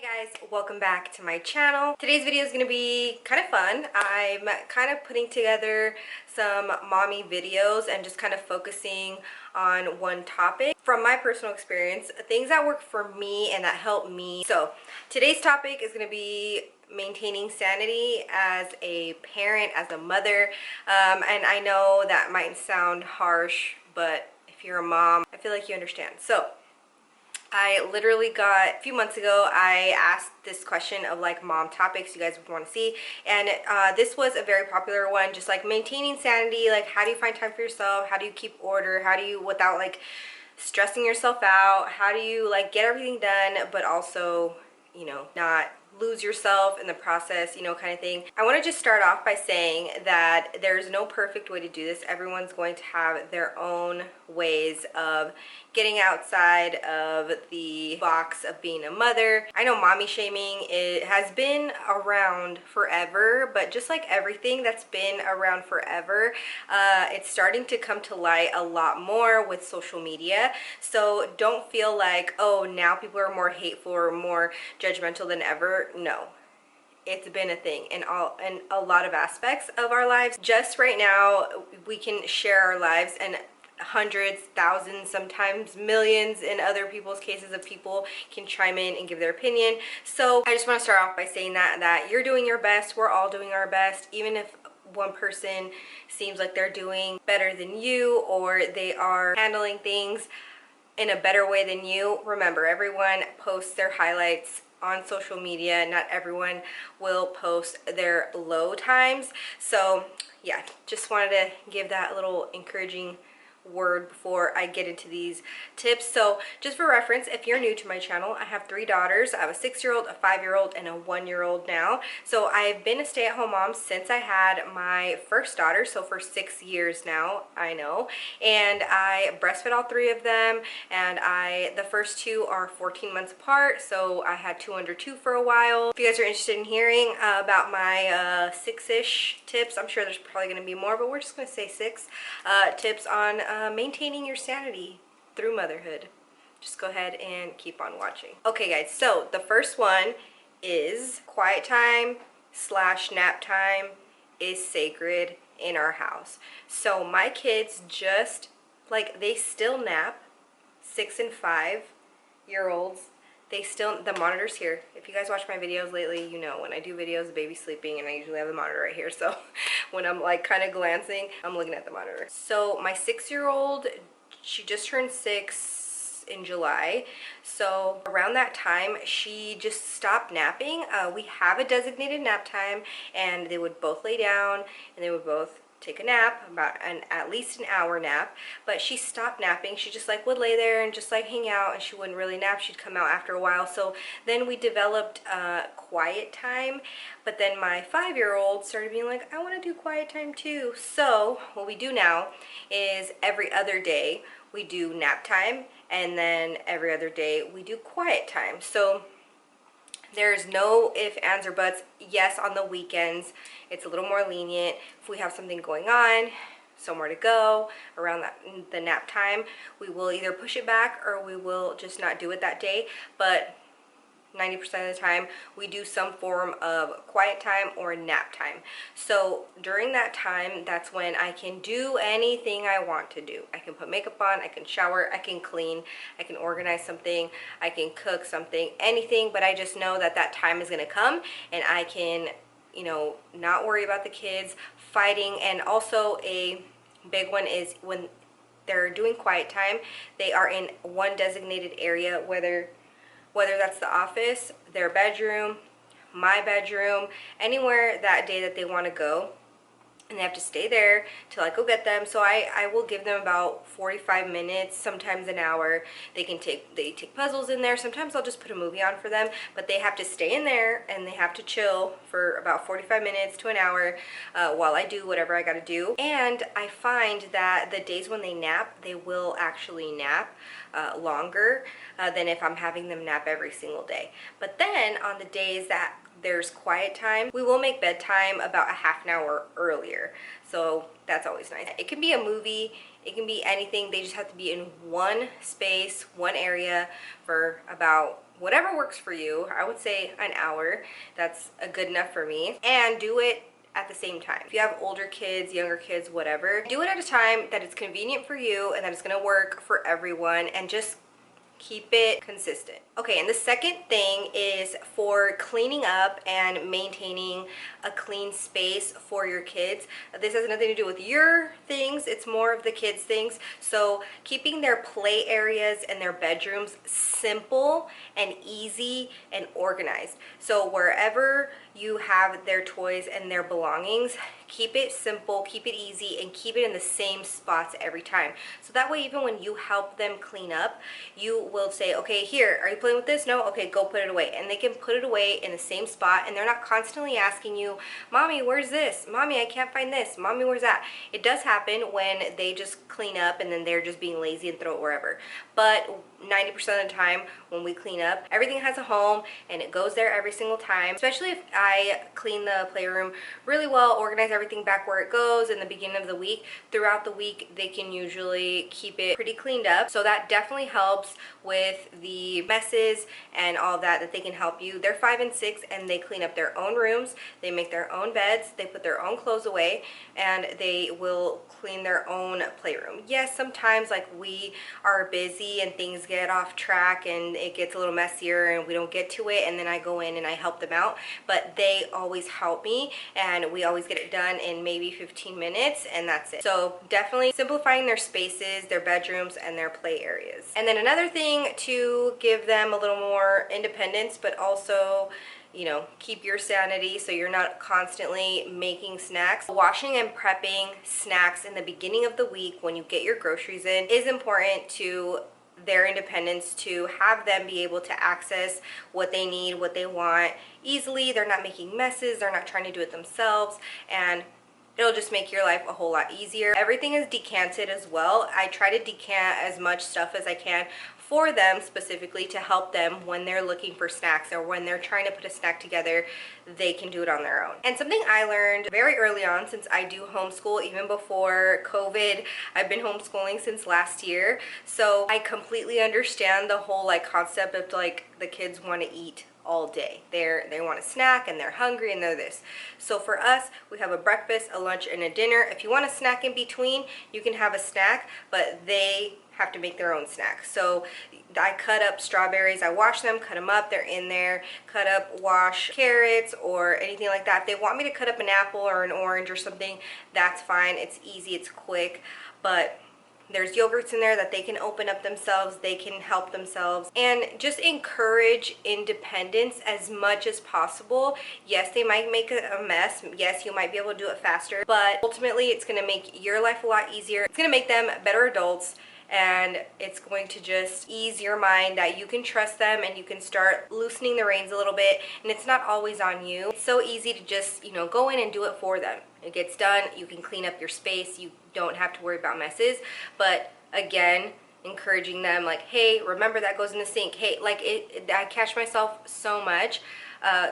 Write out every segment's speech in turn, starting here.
Hi guys, welcome back to my channel. Today's video is going to be kind of fun. I'm kind of putting together some mommy videos and just kind of focusing on one topic from my personal experience, things that work for me and that help me. So today's topic is going to be maintaining sanity as a parent, as a mother, and I know that might sound harsh, but if you're a mom, I feel like you understand. So I literally got, a few months ago, I asked this question of like mom topics you guys would want to see, and this was a very popular one, just like maintaining sanity, like how do you find time for yourself, how do you keep order, how do you, without like stressing yourself out, how do you like get everything done but also, you know, not lose yourself in the process, you know, kind of thing. I want to just start off by saying that there's no perfect way to do this. Everyone's going to have their own ways of getting outside of the box of being a mother. I know mommy shaming, it has been around forever, but just like everything that's been around forever, it's starting to come to light a lot more with social media. So don't feel like, oh, now people are more hateful or more judgmental than ever. No, it's been a thing in a lot of aspects of our lives. Just right now, we can share our lives, and hundreds, thousands, sometimes millions in other people's cases of people can chime in and give their opinion. So I just want to start off by saying that you're doing your best. We're all doing our best, even if one person seems like they're doing better than you or they are handling things in a better way than you. Remember, everyone posts their highlights on social media. Not everyone will post their low times. So yeah, just wanted to give that little encouraging word before I get into these tips. So just for reference, if you're new to my channel, I have 3 daughters. I have a 6-year-old, a 5-year-old, and a 1-year-old now. So I've been a stay-at-home mom since I had my first daughter, so for 6 years now, I know. And I breastfed all 3 of them, and the first 2 are 14 months apart, so I had 2 under 2 for a while. If you guys are interested in hearing about my 6-ish tips, I'm sure there's probably going to be more, but we're just going to say 6 tips on maintaining your sanity through motherhood. Just go ahead and keep on watching. Okay guys, so the first one is quiet time / nap time is sacred in our house. So my kids just, like, they still nap. 6 and 5-year-olds, they still, the monitor's here. If you guys watch my videos lately, you know when I do videos, the baby's sleeping and I usually have the monitor right here. So when I'm like kind of glancing, I'm looking at the monitor. So my 6-year-old, she just turned 6 in July. So around that time, she just stopped napping. We have a designated nap time, and they would both lay down and they would both take a nap, about at least an hour nap. But she stopped napping. She just like would lay there and just like hang out, and she wouldn't really nap. She'd come out after a while. So then we developed quiet time. But then my 5-year-old started being like, I want to do quiet time too. So what we do now is every other day we do nap time, and then every other day we do quiet time. So there's no ifs, ands, or buts. Yes, on the weekends, it's a little more lenient. If we have something going on, somewhere to go around the nap time, we will either push it back or we will just not do it that day. But 90% of the time, we do some form of quiet time or nap time. So during that time, that's when I can do anything I want to do. I can put makeup on, I can shower, I can clean, I can organize something, I can cook something, anything, but I just know that that time is gonna come and I can, you know, not worry about the kids fighting. And also a big one is when they're doing quiet time, they are in one designated area, whether that's the office, their bedroom, my bedroom, anywhere that day that they want to go, and they have to stay there till I go get them. So I will give them about 45 minutes, sometimes an hour. They take puzzles in there. Sometimes I'll just put a movie on for them, but they have to stay in there and they have to chill for about 45 minutes to an hour while I do whatever I gotta do. And I find that the days when they nap, they will actually nap longer than if I'm having them nap every single day. But then on the days that there's quiet time, we will make bedtime about a half an hour earlier. So that's always nice. It can be a movie, it can be anything. They just have to be in one space, one area for about whatever works for you. I would say an hour. That's good enough for me. And do it at the same time. If you have older kids, younger kids, whatever, do it at a time that it's convenient for you and that it's gonna work for everyone, and just keep it consistent. Okay, and the second thing is for cleaning up and maintaining a clean space for your kids. This has nothing to do with your things, it's more of the kids' things. So keeping their play areas and their bedrooms simple and easy and organized. So wherever you have their toys and their belongings, keep it simple, keep it easy, and keep it in the same spots every time. So that way, even when you help them clean up, you will say, okay, here, are you playing with this? No? Okay, go put it away. And they can put it away in the same spot, and they're not constantly asking you, Mommy, where's this? Mommy, I can't find this. Mommy, where's that? It does happen when they just clean up and then they're just being lazy and throw it wherever. But 90% of the time when we clean up, everything has a home and it goes there every single time. Especially if I clean the playroom really well, organize everything back where it goes in the beginning of the week. Throughout the week, they can usually keep it pretty cleaned up. So that definitely helps with the messes and all that they can help you. They're 5 and 6 and they clean up their own rooms. They make their own beds. They put their own clothes away, and they will clean their own playroom. Yes, sometimes like we are busy and things get off track and it gets a little messier and we don't get to it, and then I go in and I help them out, but they always help me and we always get it done in maybe 15 minutes, and that's it. So definitely simplifying their spaces, their bedrooms, and their play areas. And then another thing to give them a little more independence, but also, you know, keep your sanity so you're not constantly making snacks. Washing and prepping snacks in the beginning of the week when you get your groceries in is important to their independence, to have them be able to access what they need, what they want easily. They're not making messes, they're not trying to do it themselves, and it'll just make your life a whole lot easier. Everything is decanted as well. I try to decant as much stuff as I can for them, specifically to help them when they're looking for snacks or when they're trying to put a snack together. They can do it on their own. And something I learned very early on, since I do homeschool even before COVID, I've been homeschooling since last year, so I completely understand the whole like concept of like the kids want to eat all day. They want a snack and they're hungry and they're this. So for us, we have a breakfast, a lunch, and a dinner. If you want a snack in between, you can have a snack, but they have to make their own snacks. So I cut up strawberries, I wash them, cut them up, they're in there. Cut up, wash carrots or anything like that. If they want me to cut up an apple or an orange or something, that's fine. It's easy, it's quick, but there's yogurts in there that they can open up themselves, they can help themselves, and just encourage independence as much as possible. Yes, they might make a mess. Yes, you might be able to do it faster, but ultimately it's gonna make your life a lot easier. It's gonna make them better adults, and it's going to just ease your mind that you can trust them and you can start loosening the reins a little bit, and it's not always on you. It's so easy to just, you know, go in and do it for them. It gets done, you can clean up your space, you don't have to worry about messes. But again, encouraging them like, hey, remember that goes in the sink. Hey, like I catch myself so much.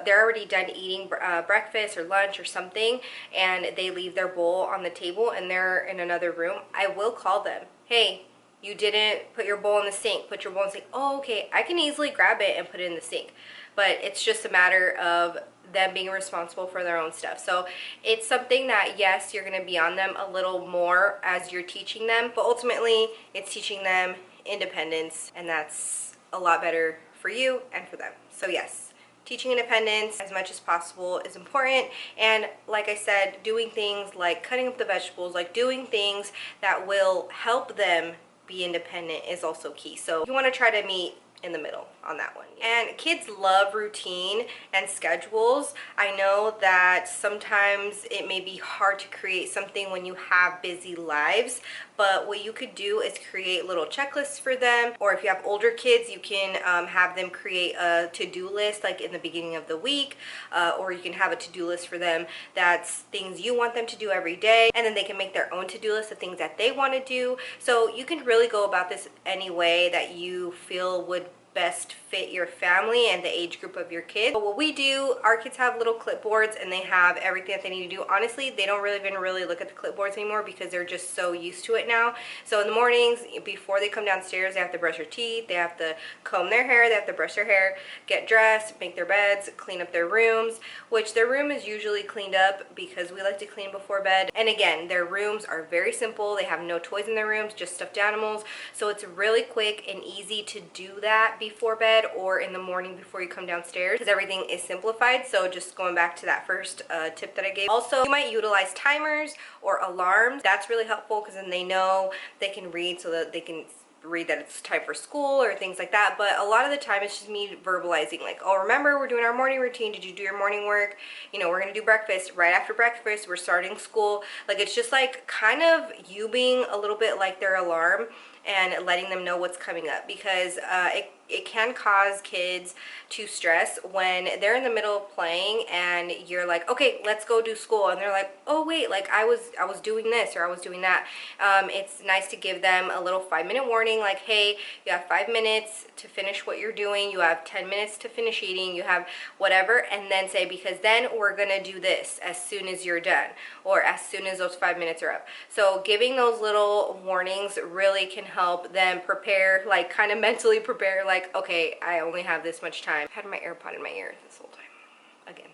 They're already done eating breakfast or lunch or something, and they leave their bowl on the table and they're in another room. I will call them. Hey, you didn't put your bowl in the sink. Put your bowl in the sink. Oh, okay. I can easily grab it and put it in the sink. But it's just a matter of them being responsible for their own stuff. So it's something that, yes, you're going to be on them a little more as you're teaching them, but ultimately it's teaching them independence, and that's a lot better for you and for them. So yes, teaching independence as much as possible is important. And like I said, doing things like cutting up the vegetables, like doing things that will help them be independent is also key. So you want to try to meet in the middle on that one. And kids love routine and schedules. I know that sometimes it may be hard to create something when you have busy lives, but what you could do is create little checklists for them, or if you have older kids, you can have them create a to-do list like in the beginning of the week, or you can have a to-do list for them that's things you want them to do every day, and then they can make their own to-do list of things that they want to do. So you can really go about this any way that you feel would best fit your family and the age group of your kids. But what we do, our kids have little clipboards and they have everything that they need to do. Honestly, they don't really even look at the clipboards anymore because they're just so used to it now. So in the mornings, before they come downstairs, they have to brush their teeth, they have to comb their hair, they have to brush their hair, get dressed, make their beds, clean up their rooms, which their room is usually cleaned up because we like to clean before bed. And again, their rooms are very simple. They have no toys in their rooms, just stuffed animals. So it's really quick and easy to do that before bed or in the morning before you come downstairs because everything is simplified. So just going back to that first tip that I gave. Also, you might utilize timers or alarms. That's really helpful because then they know they can read so that they can read that it's time for school or things like that. But a lot of the time it's just me verbalizing like, oh, remember we're doing our morning routine, did you do your morning work, you know, we're gonna do breakfast. Right after breakfast we're starting school. Like, it's just like kind of you being a little bit like their alarm and letting them know what's coming up, because it can cause kids to stress when they're in the middle of playing and you're like, okay, let's go do school, and they're like, oh wait, like I was doing this or I was doing that. It's nice to give them a little 5-minute warning, like, hey, you have 5 minutes to finish what you're doing, you have 10 minutes to finish eating, you have whatever, and then say, because then we're gonna do this as soon as you're done or as soon as those 5 minutes are up. So giving those little warnings really can help them prepare, like kind of mentally prepare, like, okay, I only have this much time. I had my AirPod in my ear this whole time. Again,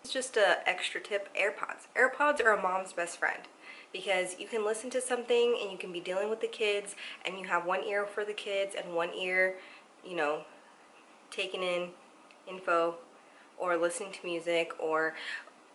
it's just a extra tip. AirPods are a mom's best friend because you can listen to something and you can be dealing with the kids and you have one ear for the kids and one ear, you know, taking in info or listening to music. Or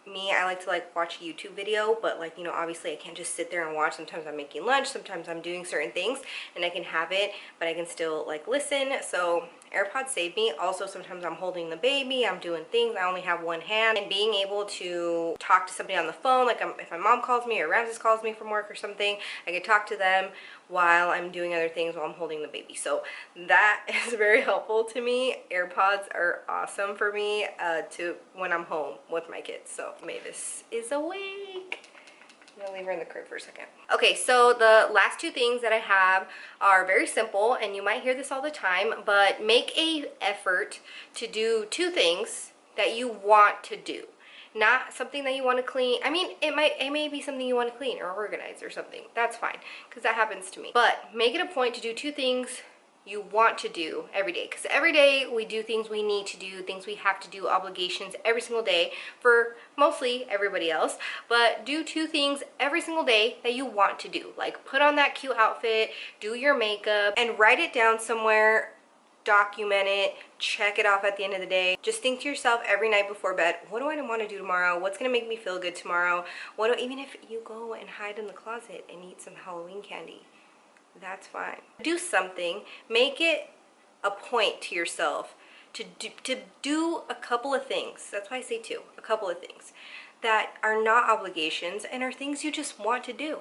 me, I like to like watch a YouTube video, but like, you know, obviously I can't just sit there and watch. Sometimes I'm making lunch, sometimes I'm doing certain things and I can have it, but I can still like listen. So AirPods save me. Also, sometimes I'm holding the baby, I'm doing things, I only have one hand, and being able to talk to somebody on the phone, like if my mom calls me or Ramses calls me from work or something, I can talk to them while I'm doing other things while I'm holding the baby. So that is very helpful to me. AirPods are awesome for me to when I'm home with my kids. So Mavis is awake. I'm gonna leave her in the crib for a second. Okay, so the last two things that I have are very simple, and you might hear this all the time, but make a effort to do two things that you want to do. Not something that you want to clean. I mean, it may be something you want to clean or organize or something. That's fine, because that happens to me. But make it a point to do two things you want to do every day, because every day we do things we need to do, things we have to do, obligations every single day for mostly everybody else. But do two things every single day that you want to do, like put on that cute outfit, do your makeup, and write it down somewhere, document it, check it off at the end of the day. Just think to yourself every night before bed, what do I want to do tomorrow? What's going to make me feel good tomorrow? Even if you go and hide in the closet and eat some Halloween candy, that's fine. Do something. Make it a point to yourself to do a couple of things. That's why I say two. A couple of things that are not obligations and are things you just want to do.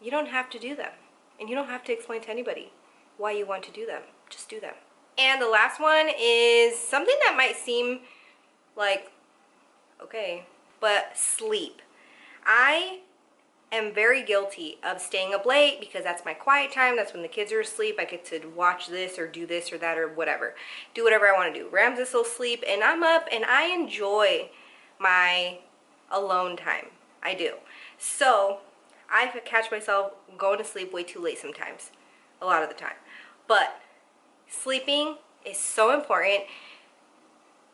You don't have to do them. And you don't have to explain to anybody why you want to do them. Just do them. And the last one is something that might seem like, okay, but sleep. I am very guilty of staying up late because that's my quiet time. That's when the kids are asleep. I get to watch this or do this or that or whatever. Do whatever I want to do. Ramses will sleep and I'm up and I enjoy my alone time. I do. So I catch myself going to sleep way too late sometimes. A lot of the time. But sleeping is so important.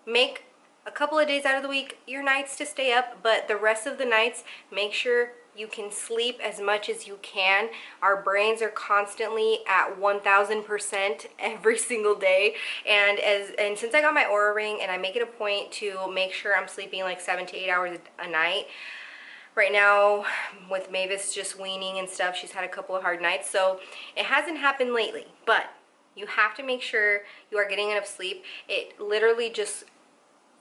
Make a couple of days out of the week your nights to stay up, but the rest of the nights make sure you can sleep as much as you can. Our brains are constantly at 1000% every single day, and since I got my Aura ring and I make it a point to make sure I'm sleeping like 7 to 8 hours a night. Right now, with Mavis just weaning and stuff, she's had a couple of hard nights, so it hasn't happened lately, but you have to make sure you are getting enough sleep. It literally just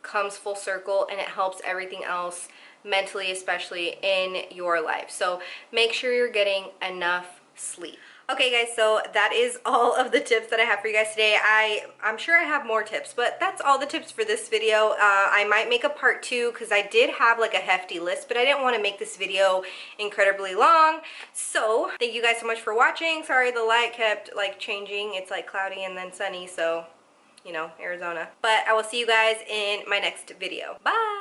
comes full circle and it helps everything else, mentally especially, in your life. So make sure you're getting enough sleep. Okay guys, so that is all of the tips that I have for you guys today. I'm sure I have more tips, but that's all the tips for this video. I might make a part 2 because I did have like a hefty list, but I didn't want to make this video incredibly long. So thank you guys so much for watching. Sorry the light kept like changing. It's like cloudy and then sunny, so you know, Arizona. But I will see you guys in my next video. Bye!